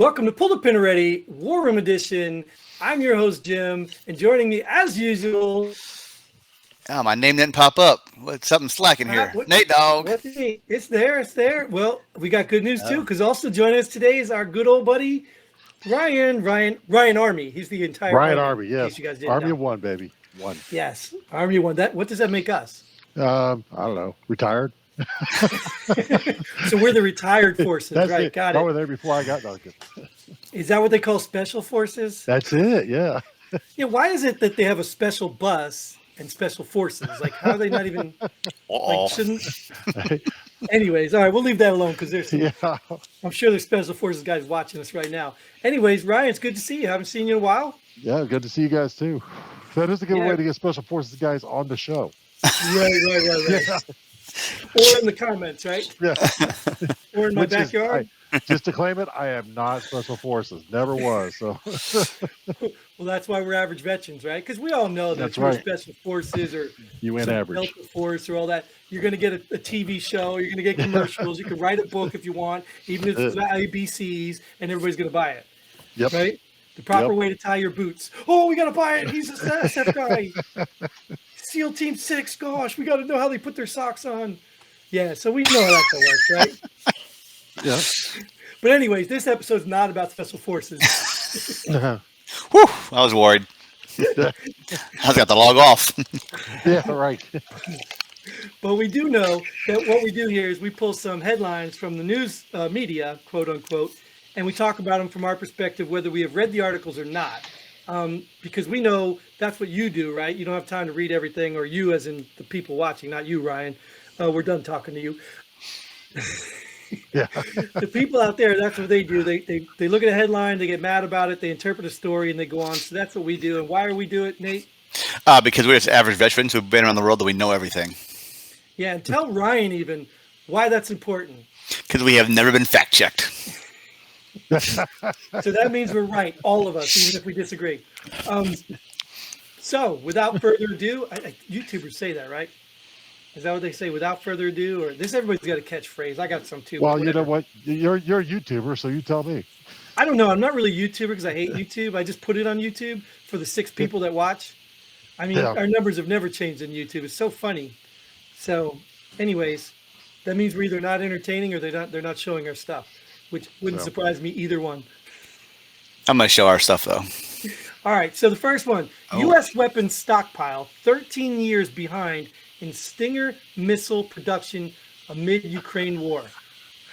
Welcome to Pull the Pin Already, War Room Edition. I'm your host, Jim, and joining me as usual. Oh, my name didn't pop up. What, something slacking here. Nate Dog. What do you mean? It's there, it's there. Well, we got good news too, Oh. because also joining us today is our good old buddy, Ryan Army. He's the entire Ryan Army, Army, in yes. case you guys didn't Army know. of one, baby. One. Yes, Army of One. What does that make us? I don't know. Retired. So we're the retired forces, That's right? it. Got I it. was there before I got Duncan. Is that what they call special forces? That's it. Yeah. Yeah, why is it that they have a special bus and special forces? Like, how are they not even Oh, shouldn't? Anyways, all right, we'll leave that alone because there's some. Yeah. I'm sure there's special forces guys watching us right now. Anyways, Ryan, it's good to see you. Haven't seen you in a while. Yeah. Good to see you guys too. That is a good Yeah. way to get special forces guys on the show. Right. Yeah. Or in the comments, right? Yeah. Or in my Which is- backyard. just to claim it, I am not special forces. Never was. So Well, that's why we're average veterans, right? Because we all know that That's if you're right. special forces or you went some average. Delta Force or all that, you're going to get a TV show. You're going to get commercials. You can write a book if you want, even if it's about ABCs, and everybody's going to buy it. Yep. Right? The proper Yep. way to tie your boots. Oh, we got to buy it. He's a SF guy. SEAL Team 6. Gosh, we got to know how they put their socks on. Yeah, so we know how that works, right? Yeah. But anyways, this episode's not about special forces. whew, I was worried. I was got to log off. Yeah. Right. But we do know that what we do here is we pull some headlines from the news media, quote unquote, and we talk about them from our perspective, whether we have read the articles or not. Because we know that's what you do, right? You don't have time to read everything, or you as in the people watching, not you, Ryan. We're done talking to you. Yeah. The people out there, that's what they do. They look at a headline, they get mad about it, they interpret a story, and they go on. So that's what we do. And why do we do it, Nate? Because we're just average veterans who've been around the world that we know everything. Yeah, and tell Ryan even why that's important. Because we have never been fact checked. So that means we're right, all of us, even if we disagree. So without further ado, YouTubers say that, right? Is that what they say? Without further ado, or this? Everybody's got a catchphrase. I got some too. Well, but you know whatever. what? You're a YouTuber, so you tell me. I don't know. I'm not really a YouTuber because I hate YouTube. I just put it on YouTube for the 6 people that watch. I mean, Yeah. our numbers have never changed in YouTube. It's so funny. So, anyways, that means we're either not entertaining or they're not showing our stuff, which wouldn't Yeah. surprise me either one. I'm going to show our stuff, though. All right, so the first one, Oh. U.S. weapons stockpile 13 years behind in Stinger missile production amid Ukraine war.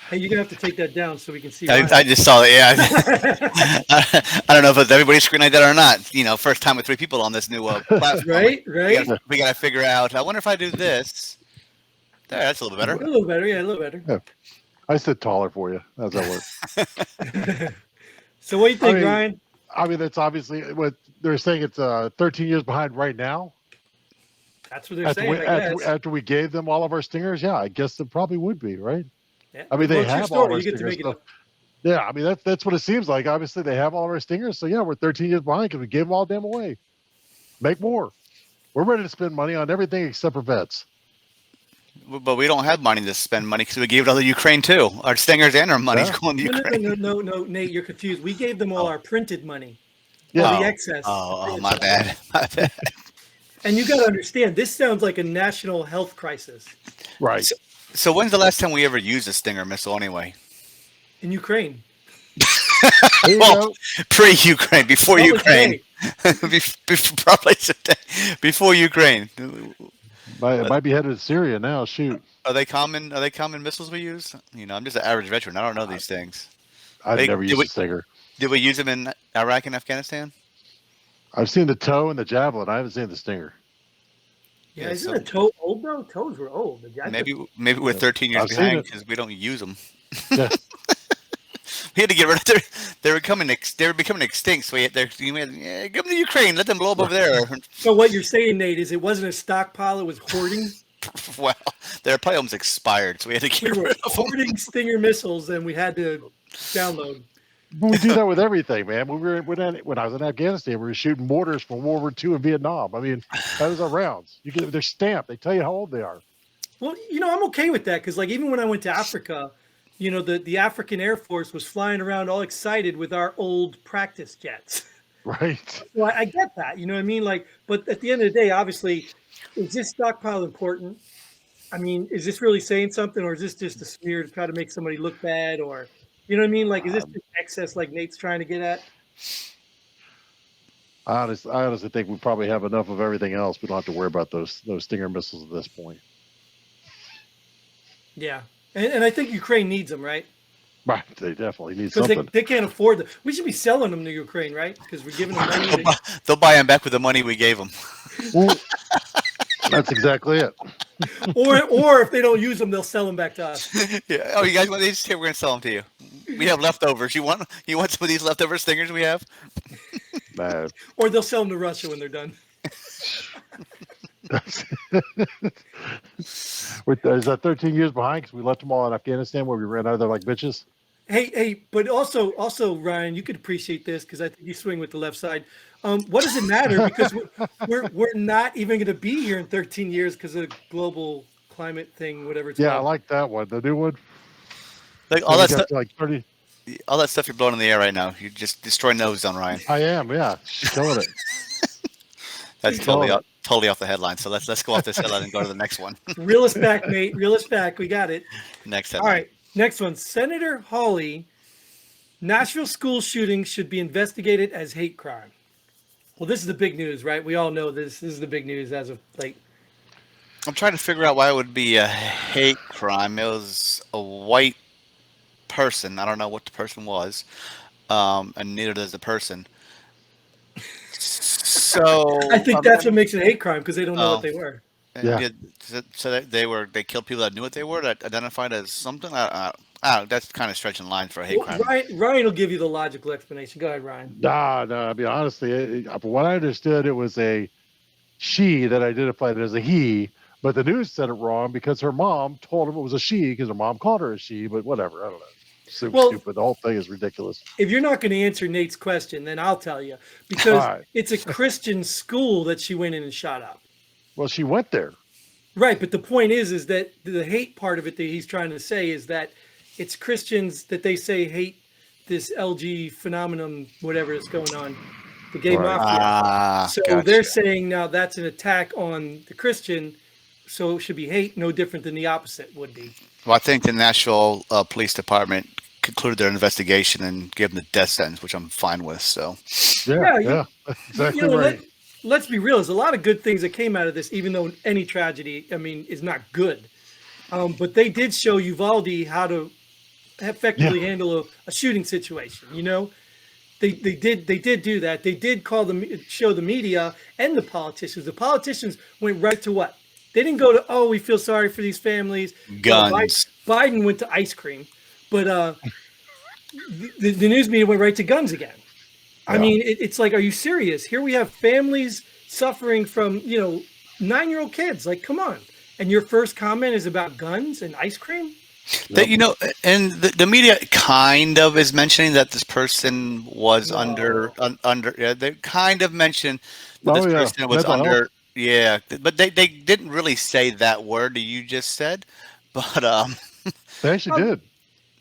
Hey, you're going to have to take that down so we can see. I just saw it, yeah. I don't know if it's everybody's screen like that or not. You know, first time with 3 people on this new platform. Right. We got to figure out, I wonder if I do this. There, that's a little bit A better. little better, yeah, a little better. I sit taller for you. How's that work? So what do you think, I mean, Ryan? I mean, that's obviously what they're saying. It's 13 years behind right now. That's what they're saying, I guess. After we gave them all of our stingers, yeah, I guess it probably would be, right? Yeah. I mean, they Well, it's your have all of story. our You get to stingers. make it So, up. yeah, I mean, that's what it seems like. Obviously, they have all of our stingers. So, yeah, we're 13 years behind because we gave them all damn away. Make more. We're ready to spend money on everything except for vets. But we don't have money to spend money because we gave it all to Ukraine, too. Our stingers and our money's Yeah. going to No, Ukraine. no, Nate, you're confused. We gave them all Oh. our printed money, Yeah. all Oh. the excess. Oh, my bad. My bad. And you got to understand, this sounds like a national health crisis Right. So when's the last time we ever used a Stinger missile anyway? in Ukraine. There you Well, go. pre-Ukraine, before Probably Ukraine. today. Probably today. Before Ukraine. It might be headed to Syria now. Shoot. Are they common missiles we use? You know, I'm just an average veteran. I don't know these things. I've They- never did used we- a stinger. Did we use them in Iraq and Afghanistan? I've seen the toe and the javelin. I haven't seen the stinger. Yeah, Yeah, isn't so- a toe old though? Toes were old. Maybe we're 13 years I've seen behind it. because we don't use them. Yeah. We had to get rid of them. They were becoming extinct. So we had give them to Ukraine. Let them blow up over there. So what you're saying, Nate, is it wasn't a stockpile; it was hoarding. Well, they're probably almost expired, so we had to We get were rid of them. hoarding Stinger missiles, and we had to download. But we do that with everything, man. When I was in Afghanistan, we were shooting mortars from World War II in Vietnam. I mean, that was our rounds. They're stamped. They tell you how old they are. Well, I'm okay with that because, like, even when I went to Africa, you know, the African Air Force was flying around all excited with our old practice jets. Right. So I get that, you know what I mean? Like, but at the end of the day, obviously, is this stockpile important? I mean, is this really saying something, or is this just a smear to try to make somebody look bad, or you know what I mean? Like, is this just excess, like Nate's trying to get at? I honestly think we probably have enough of everything else. We don't have to worry about those Stinger missiles at this point. Yeah, and I think Ukraine needs them, right? Right. They definitely need Because something. they can't afford them. We should be selling them to Ukraine, right? Because we're giving them money. They'll buy them back with the money we gave them. Well, that's exactly it. or if they don't use them, they'll sell them back to us. Yeah. Oh, you guys want these? Here, we're gonna sell them to you. We have leftovers. You want some of these leftover Stingers we have? Nah. Or they'll sell them to Russia when they're done. Is that 13 years behind because we left them all in Afghanistan where we ran out of there like bitches? Hey, but also, Ryan, you could appreciate this because I think you swing with the left side. What does it matter? Because we're not even going to be here in 13 years because of global climate thing, whatever it's Yeah, I called. like that one. The new one. Like So all we that got stuff, to, like 30. all that stuff you're blowing in the air right now. You're just destroying those on Ryan. I am. Yeah, killing it. That's Killing it. totally off the headline. So let's go off this headline and go to the next one. Reel us back, mate. Reel us back. We got it. Next All headline. right. Next one. Senator Hawley, Nashville school shooting should be investigated as hate crime. Well, this is the big news, right? We all know this. This is the big news as of late. I'm trying to figure out why it would be a hate crime. It was a white person. I don't know what the person was, and neither does the person. So I think that's what makes it a hate crime because they don't know Oh. what they were. Yeah. So that they killed people that knew what they were, that identified as something. That's kind of stretching lines for a hate crime. Ryan will give you the logical explanation. Go ahead, Ryan. Nah, no. I mean, honestly, from what I understood, it was a she that identified as a he, but the news said it wrong because her mom told him it was a she because her mom called her a she. But whatever, I don't know. Stupid. The whole thing is ridiculous. If you're not going to answer Nate's question, then I'll tell you because All right. it's a Christian school that she went in and shot up. Well, she went there. Right, but the point is that the hate part of it that he's trying to say is that it's Christians that they say hate this LG phenomenon, whatever is going on, the gay Right. mafia. So Gotcha. they're saying now that's an attack on the Christian, so it should be hate, no different than the opposite would be. Well, I think the Nashville Police Department concluded their investigation and gave them the death sentence, which I'm fine with. So Yeah, exactly You know, right. let's be real. There's a lot of good things that came out of this, even though any tragedy, I mean, is not good. But they did show Uvalde how to effectively handle a shooting situation. You know, they did do that. They did show the media and the politicians. The politicians went right to what? They didn't go to, oh, we feel sorry for these families. Guns. Biden went to ice cream, but the news media went right to guns again. I mean, it's like, are you serious? Here we have families suffering from, 9-year-old kids. Like, come on. And your first comment is about guns and ice cream? that and the media kind of is mentioning that this person was under. Yeah, they kind of mentioned that this person was Mental under. health. Yeah, but they didn't really say that word that you just said. But They actually did.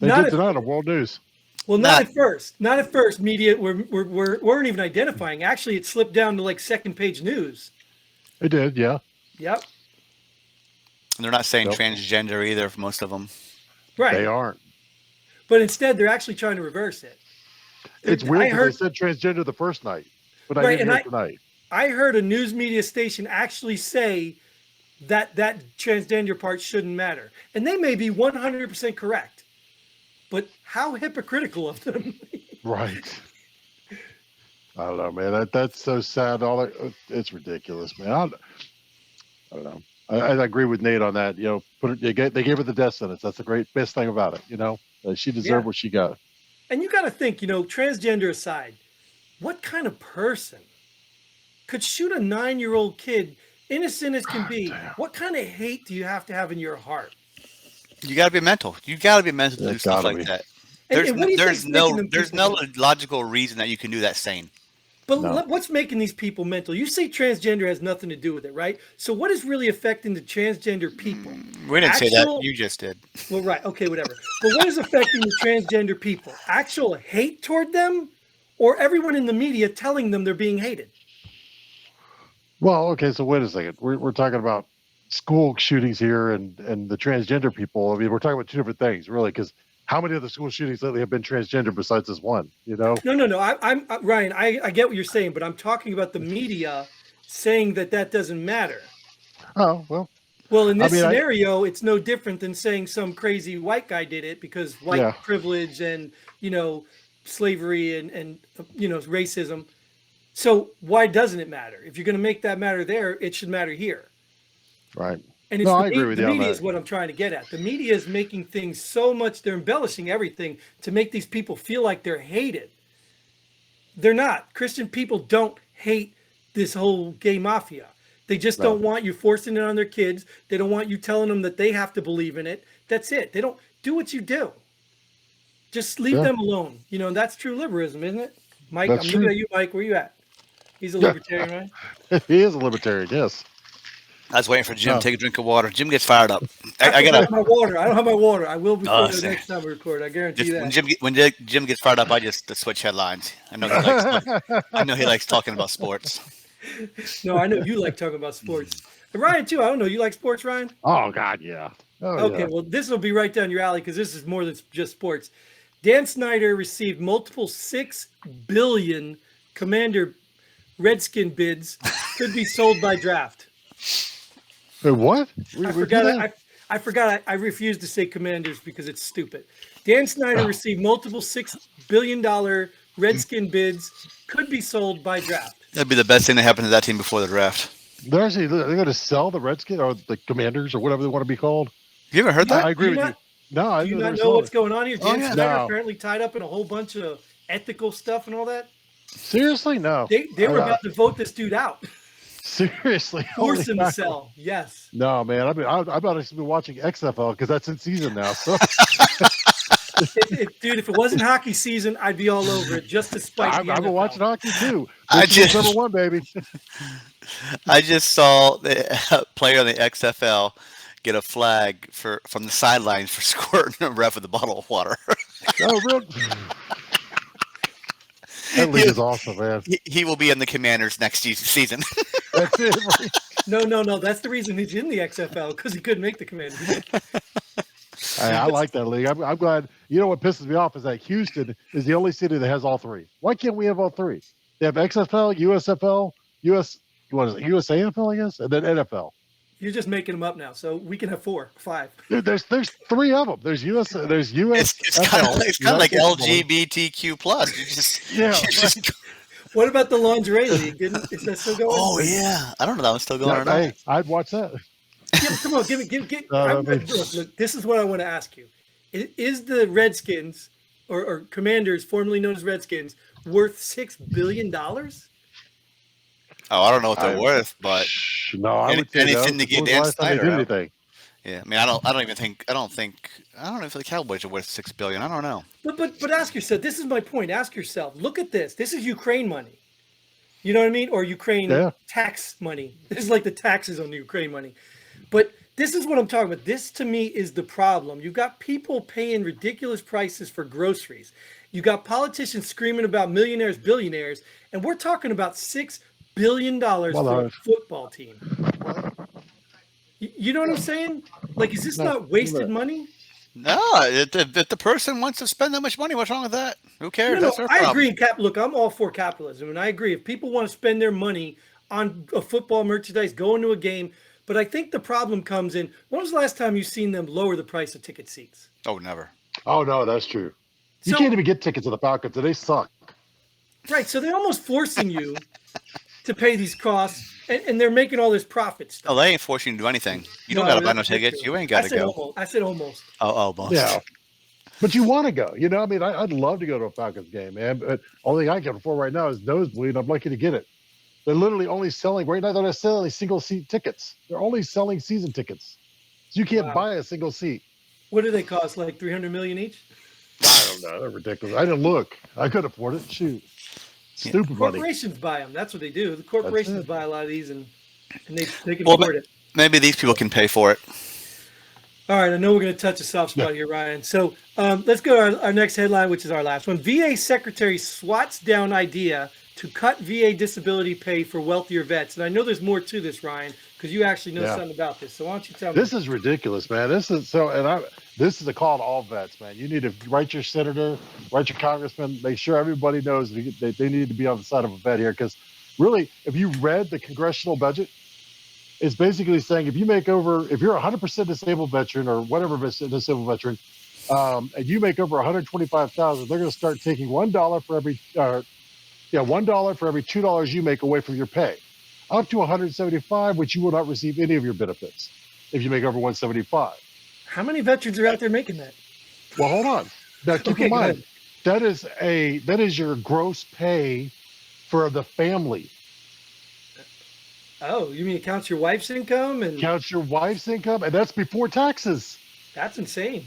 They not did at- tonight on World News. Well, not at first. Not at first. Media weren't even identifying. Actually, it slipped down to like second page news. They did, yeah. Yep. they're not saying Nope. transgender either for most of them. Right. They aren't. But instead, they're actually trying to reverse it. It's I weird because heard- they said transgender the first night, but I Right, didn't and hear it tonight. I heard a news media station actually say that transgender part shouldn't matter. And they may be 100% correct. But how hypocritical of them. Right. I don't know, man. That's so sad. It's ridiculous, man. I don't know. I agree with Nate on that. They gave her the death sentence. That's the best thing about it. She deserved what she got. And you got to think, transgender aside, what kind of person could shoot a 9-year-old kid, innocent as can be? Damn. What kind of hate do you have to have in your heart? You got to be mental. You got to be mental to Yeah, do stuff gotta like be. that. And what do you think's making them There's people- no logical reason that you can do that sane. But No. what's making these people mental? You say transgender has nothing to do with it, right? So what is really affecting the transgender people? We didn't say that. You just did. Well, right. Okay, whatever. But what is affecting the transgender people? Actual hate toward them, or everyone in the media telling them they're being hated? Well, okay, so wait a second. We're talking about school shootings here and the transgender people. I mean, we're talking about two different things, really, because how many of the school shootings lately have been transgender besides this one? You know? No. I'm Ryan. I get what you're saying, but I'm talking about the media saying that doesn't matter. Oh well. Well, in I this mean, scenario, it's no different than saying some crazy white guy did it because white Yeah. privilege and slavery and racism. So why doesn't it matter? If you're going to make that matter there, it should matter here. Right. And it's No, the, I agree with the you on media that. is what I'm trying to get at. The media is making things so much, they're embellishing everything to make these people feel like they're hated. They're not. Christian people don't hate this whole gay mafia. They just don't want you forcing it on their kids. They don't want you telling them that they have to believe in it. That's it. They don't do what you do. Just leave them alone. And that's true liberalism, isn't it? Mike, That's I'm true. looking at you, Mike. Where you at? He's a libertarian, right? He is a libertarian, yes. I was waiting for Jim Oh. to take a drink of water. Jim gets fired up. I I don't gotta. have my water. I don't have my water. I will before the see. next time we record. I guarantee When that. Jim gets fired up, I just switch headlines. I know he likes talking about sports. No, I know you like talking about sports. And Ryan, too. I don't know. You like sports, Ryan? Oh God, yeah. Oh, Okay, yeah. well, this will be right down your alley because this is more than just sports. Dan Snyder received multiple $6 billion Commander Redskin bids could be sold by draft. Wait, what? I forgot. I forgot. I refused to say Commanders because it's stupid. Dan Snyder received multiple $6 billion Redskin bids could be sold by draft. That'd be the best thing that happened to that team before the draft. They're going to sell the Redskins or the Commanders or whatever they want to be called. You ever heard that? I agree with you. No, I Do you never not saw know what's it. going on here? Dan yeah. Snyder No. apparently tied up in a whole bunch of ethical stuff and all that. Seriously, no. They were about to vote this dude out, Seriously, force holy him to mackerel. sell. Yes. No, man. I've actually been watching XFL because that's in season now. So Dude, if it wasn't hockey season, I'd be all over it just to spite I've the been NFL. watching hockey too. I Michigan's just- number one, baby. I just saw the player on the XFL get a flag from the sidelines for squirting a ref with a bottle of water. Oh, real. That league is awesome, man. He will be in the Commanders next season. That's it. No. That's the reason he's in the XFL because he couldn't make the Commanders. I like that league. I'm glad. You know what pisses me off is that Houston is the only city that has all three. Why can't we have all three? They have XFL, USFL, USAFL, I guess, and then NFL. You're just making them up now, so we can have 4, 5. Dude, there's three of them. There's US. It's kind of like LGBTQ plus. Yeah. What about the lingerie league? Is that still going? Oh yeah, I don't know that one's still going or not. Hey, I'd watch that. Yeah, come on, give me. Look, this is what I want to ask you: Is the Redskins or Commanders, formerly known as Redskins, worth $6 billion? Oh, I don't know what they're worth, but No, I would say anything no. to get When was the Dan last time they Snyder did out. anything? yeah, I mean, I don't know if the Cowboys are worth $6 billion. I don't know. But ask yourself. This is my point. Ask yourself. Look at this. This is Ukraine money. You know what I mean? Or Ukraine tax money. This is like the taxes on the Ukraine money. But this is what I'm talking about. This to me is the problem. You've got people paying ridiculous prices for groceries. You got politicians screaming about millionaires, billionaires, and we're talking about $6 billion for a football team. You know what I'm saying? Like, is this not wasted money? No, if the person wants to spend that much money, what's wrong with that? Who cares? No, That's their I problem. agree. Look, I'm all for capitalism, and I agree. If people want to spend their money on a football merchandise, going to a game, but I think the problem comes in, when was the last time you've seen them lower the price of ticket seats? Oh, never. Oh no, that's true. You So- can't even get tickets to the Falcons, and they suck. Right, so they're almost forcing you to pay these costs, and they're making all this profit stuff. Oh, they ain't forcing you to do anything. You don't No, got to buy no that's true. tickets. You ain't got to go. Almost. I said almost. Oh, boss. Yeah. But you want to go, you know. I mean, I'd love to go to a Falcons game, man. But only thing I can afford right now is nosebleed. I'm lucky to get it. They're literally only selling right now. They're not selling single seat tickets. They're only selling season tickets, so you can't buy a single seat. What do they cost? Like $300 million each? I don't know. They're ridiculous. I didn't look. I could afford it. Shoot. Stupid money. Corporations buy them. That's what they do. The corporations it. buy a lot of these, and they can Well, afford it. maybe these people can pay for it. All right, I know we're going to touch a soft spot here, Ryan. So let's go to our next headline, which is our last one. VA Secretary swats down idea to cut VA disability pay for wealthier vets. And I know there's more to this, Ryan, because you actually know something about this. So why don't you tell me? This is ridiculous, man. This is this is a call to all vets, man. You need to write your senator, write your congressman, make sure everybody knows they need to be on the side of a vet here. Because really, if you read the congressional budget, it's basically saying if you're a 100% disabled veteran or whatever disabled veteran, and you make over 125,000, they're going to start taking $1 for every $1 for every $2 you make away from your pay, up to 175, which you will not receive any of your benefits if you make over 175. How many veterans are out there making that? Well, hold on. Now keep in mind that is your gross pay for the family. Oh, you mean it counts your wife's income and Counts your wife's income, and that's before taxes. that's insane.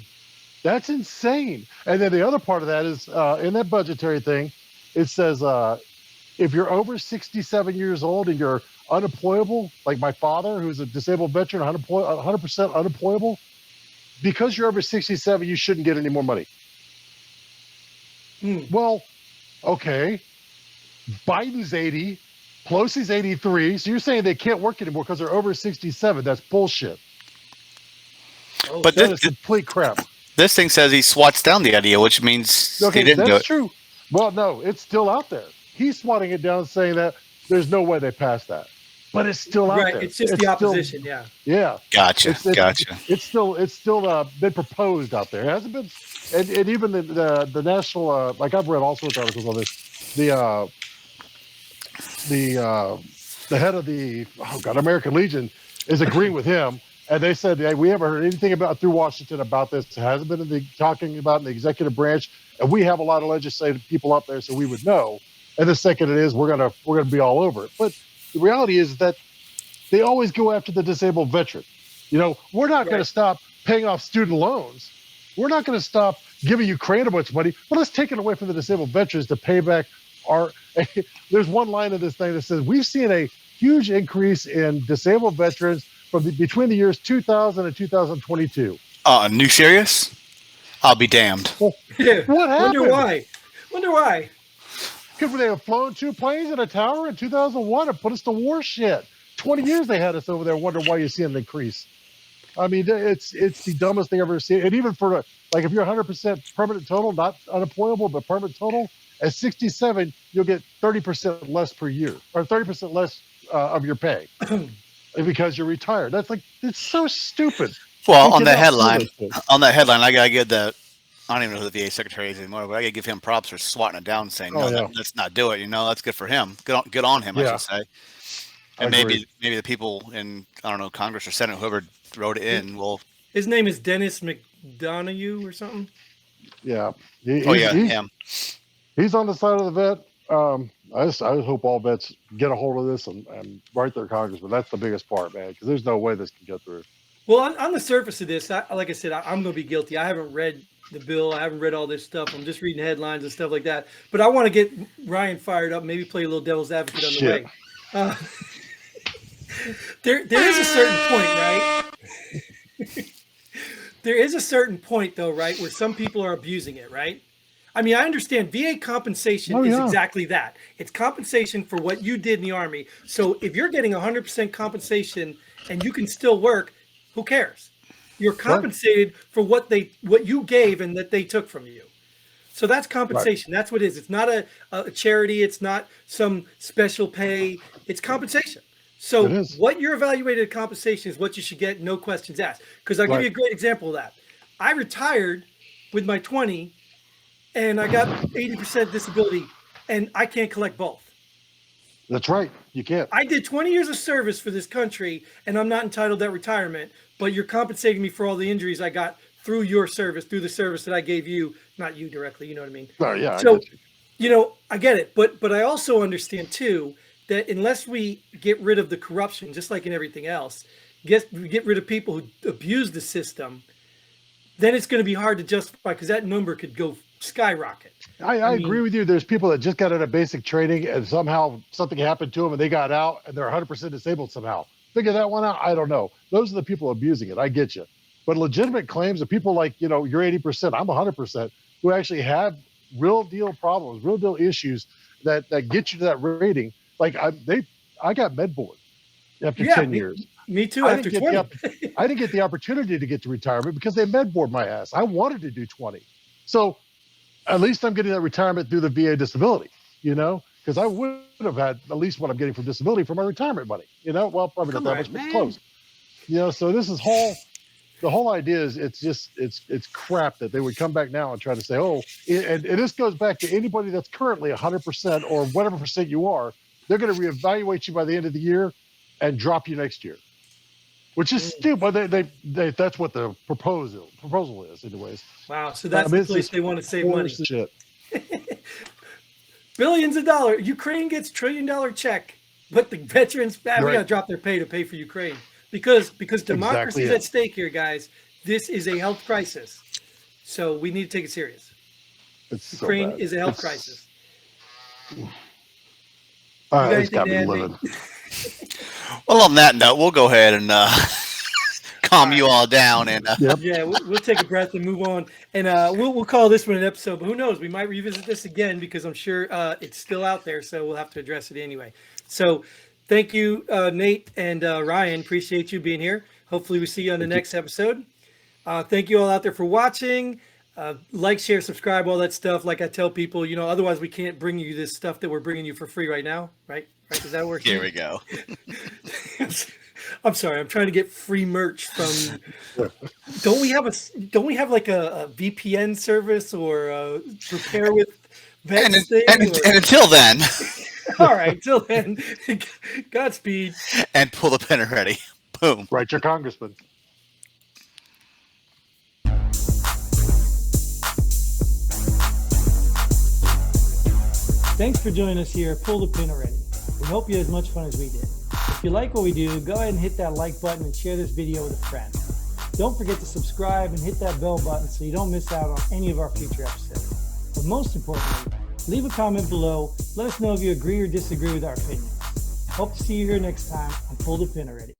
That's insane. And then the other part of that is in that budgetary thing, it says if you're over 67 years old and you're unemployable, like my father, who's a disabled veteran, 100% unemployable, because you're over 67, you shouldn't get any more money. Well, okay. Biden's 80, Pelosi's 83. So you're saying they can't work anymore because they're over 67. That's bullshit. Oh, But That is complete crap. this thing says he swats down the idea, which means he Okay, didn't do that's it. true. Well, no, it's still out there. He's swatting it down, saying that there's no way they passed that, but it's still out right. there. It's just the opposition. Yeah, Gotcha. It's still been proposed out there. It hasn't been, and even the national like I've read all sorts of articles on this. The head of the American Legion is agreeing with him, and they said, hey, we haven't heard anything through Washington about this. It hasn't been talking about in the executive branch, and we have a lot of legislative people up there, so we would know. And the second it is, we're gonna be all over it. But the reality is that they always go after the disabled veteran. We're not going to stop paying off student loans. We're not going to stop giving Ukraine a bunch of money, but let's take it away from the disabled veterans to pay back our. There's one line in this thing that says we've seen a huge increase in disabled veterans between the years 2000 and 2022. New serious? I'll be damned. Yeah. What happened? Wonder why. Because they have flown 2 planes in a tower in 2001 and put us to war. Shit. 20 years they had us over there. Wonder why you see an increase. I mean, it's the dumbest thing I've ever seen. And even for if you're 100% permanent total, not unemployable, but permanent total, at 67, you'll get 30% less per year or 30% less of your pay because you're retired. It's so stupid. Well, on that headline, I gotta give I don't even know who the VA secretary is anymore, but I gotta give him props for swatting it down, saying, let's not do it. That's good for him. Good on him, I should say. And maybe the people in, I don't know, Congress or Senate, whoever wrote it in, will. His name is Dennis McDonough or something. Yeah. Him. He's on the side of the vet. I just hope all vets get a hold of this and write their congressman. That's the biggest part, man, because there's no way this can get through. Well, on the surface of this, like I said, I'm going to be guilty. I haven't read the bill. I haven't read all this stuff. I'm just reading headlines and stuff like that. But I want to get Ryan fired up, maybe play a little devil's advocate on the way. There is a certain point, right? There is a certain point, though, right, where some people are abusing it, right? I mean, I understand VA compensation is exactly that. It's compensation for what you did in the Army. So if you're getting 100% compensation and you can still work, who cares? You're compensated for what you gave and that they took from you. So that's compensation. That's what it is. It's not a charity. It's not some special pay. It's compensation. So what you're evaluated at compensation is what you should get, no questions asked. Because I'll give you a great example of that. I retired with my 20 and I got 80% disability and I can't collect both. That's right. You can't. I did 20 years of service for this country and I'm not entitled to that retirement, but you're compensating me for all the injuries I got through your service, through the service that I gave you, not you directly, you know what I mean? Oh, yeah. So, I get it. But I also understand too, that unless we get rid of the corruption, just like in everything else, get rid of people who abuse the system, then it's going to be hard to justify because that number could go skyrocket. I agree with you. There's people that just got out of basic training and somehow something happened to them and they got out and they're 100% disabled somehow. Figure that one out. I don't know. Those are the people abusing it. I get you. But legitimate claims of people like, you're 80%, I'm 100%, who actually have real deal problems, real deal issues that get you to that rating. Like I got med board after 10 years. Me too. After 20. I didn't get the opportunity to get to retirement because they med board my ass. I wanted to do 20. So at least I'm getting that retirement through the VA disability, because I would have had at least what I'm getting from disability for my retirement money, well, probably not that much, but close. So this is the whole idea is it's crap that they would come back now and try to say, and this goes back to anybody that's currently 100% or whatever percent you are, they're going to reevaluate you by the end of the year and drop you next year, which is stupid. They that's what the proposal is anyways. Wow. So that's the place they want to save money. Shit. Billions of dollars. Ukraine gets $1 trillion check, but the veterans, we got to drop their pay to pay for Ukraine. Because democracy is at stake here, guys. This is a health crisis, so we need to take it serious. Ukraine is a health crisis. All right, it's got me living. Well, on that note, we'll go ahead and calm you all down, and yeah, we'll take a breath and move on, and we'll call this one an episode. But who knows? We might revisit this again because I'm sure it's still out there, so we'll have to address it anyway. So. Thank you, Nate and Ryan. Appreciate you being here. Hopefully we see you on the next episode. Thank you all out there for watching. Like, share, subscribe, all that stuff. Like I tell people, otherwise we can't bring you this stuff that we're bringing you for free right now. Right? Does that work? Here we go. I'm sorry. I'm trying to get free merch from. Don't we have like a VPN service or prepare with vets thing? And until then. All right, till then, Godspeed. And pull the pin ready. Boom. Write your congressman. Thanks for joining us here at Pull the Pin Already. We hope you had as much fun as we did. If you like what we do, go ahead and hit that like button and share this video with a friend. Don't forget to subscribe and hit that bell button so you don't miss out on any of our future episodes. But most importantly, leave a comment below. Let us know if you agree or disagree with our opinions. Hope to see you here next time on Pull the Pin Already.